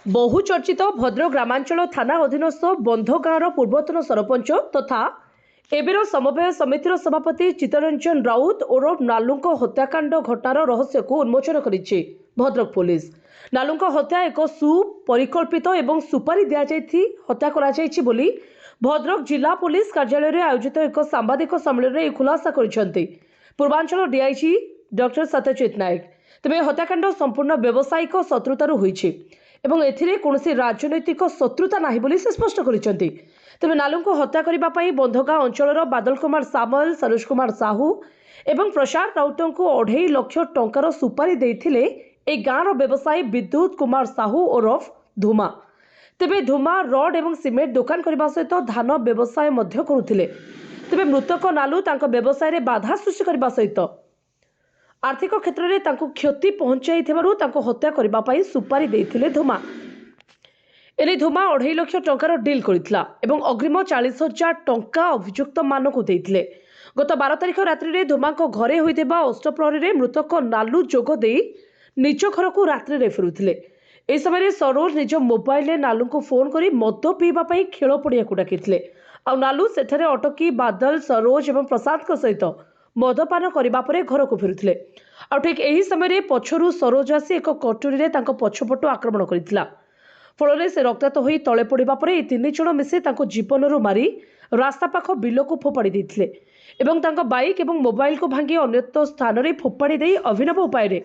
बहुचर्चित भद्रक ग्रामांचल थाना अधीनस्थ बंध गाँवर पूर्वतन सरपंच तथा एबेर समवाय समितिर सभापति चित्तरंजन राउत ओरफ नालूंक हत्याकांड घटनार रहस्य को उन्मोचन करिछि भद्रक पुलिस। नालूंक हत्या एक सुपरिकल्पित एवं सुपारी दिया हत्या कराଯାଇଛି बोली भद्रक जिला पुलिस कार्यालय में आयोजित एक सांबादिक सम्मेलन में खुलासा करिसेंति पूर्वांचल डीआईजी डॉक्टर सत्यजित नायक। तेबे हत्याकांड संपूर्ण व्यावसायिक शत्रुतारू होईछि एवं एथिरे कौनसी राजनैतिक शत्रुता नाही बोली से स्पष्ट करिसेंति। तेबे नालूंको हत्या करिबा पई बंधगाँ अंचलर बादल कुमार सामल, सरोज कुमार साहू एवं प्रसाद राउतों को 2.5 लाख टंकार सुपारी देइथिले ए गाँर व्यवसायी विद्युत कुमार साहू ओरफ धुमा। तेबे धुमा रड एवं सिमेंट दुकान करने सहित धान व्यवसाय मध्य करुथिले। तेबे मृतक नालू तांको व्यवसाय रे बाधा सृष्टि करने सहित आर्थिक क्षेत्र में तांको क्षति पहुंचाई तांको हत्या करबा पई सुपारी देइथिले धुमा। एने धुमा 2.5 लाख टंकार डील करितला एवं अग्रिम 40,000 टंका अभियुक्त मानक देइथिले। गत 12 तारिख रात्रि रे धुमा को घरे होइतेबा अष्टप्रहरी रे मृतक नालू जोग देई निज घर को रात्रि रे फेरुथिले। ए समय सरोज निज मोबाइल नालू को फोन करी मद पीवा पई खेल पड़िया को डाकिथिले। आ नालू सेठारे अटकी बादल, सरोज एवं प्रसाद को सहित मदपान करबा परे घर को फेरुथिले। आ ठीक एही समय पछरु सरोज आसी एक कटोरी रे तांको पछपटो आक्रमण करितला। फल से रक्ताक्त हो तले पड़ा पर 3 जण मिसे जीवनरू मारी रास्ता पाख बिल को फोपाड़ी देथिले एवं तांको बाइक एवं मोबाइल को भांगी अन्यत्र स्थान में फोपाड़ी दे अभिनव उपाय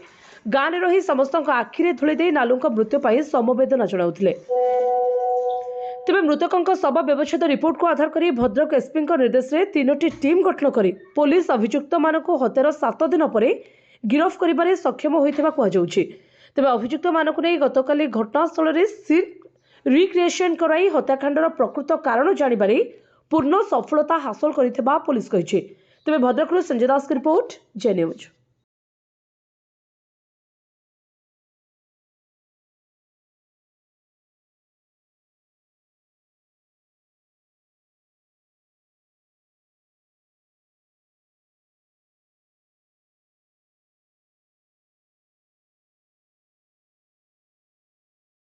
गाँव में रही समस्त आखिरे धूली दे नालूंक मृत्यु पर समवेदना जनाउथिले। तेबे मृतकों शव व्यवच्छेद रिपोर्ट को आधार कर भद्रक एसपी निर्देश में 3टी टीम गठन कर पुलिस अभियुक्त मानक हत्यार 7 दिन पर गिरफ कर सक्षम होइथिबा कुहाଯାଉଛି। तेबे अभियुक्त मानक नहीं गतकाली घटनास्थल में सीन रिक्रिएशन कराई हत्याकांडर प्रकृत कारण जानिबारे पूर्ण सफलता हासिल करिथिबा पुलिस कहिछि। तेबे भद्रकରୁ संजय दास की रिपोर्ट जे न्यूज।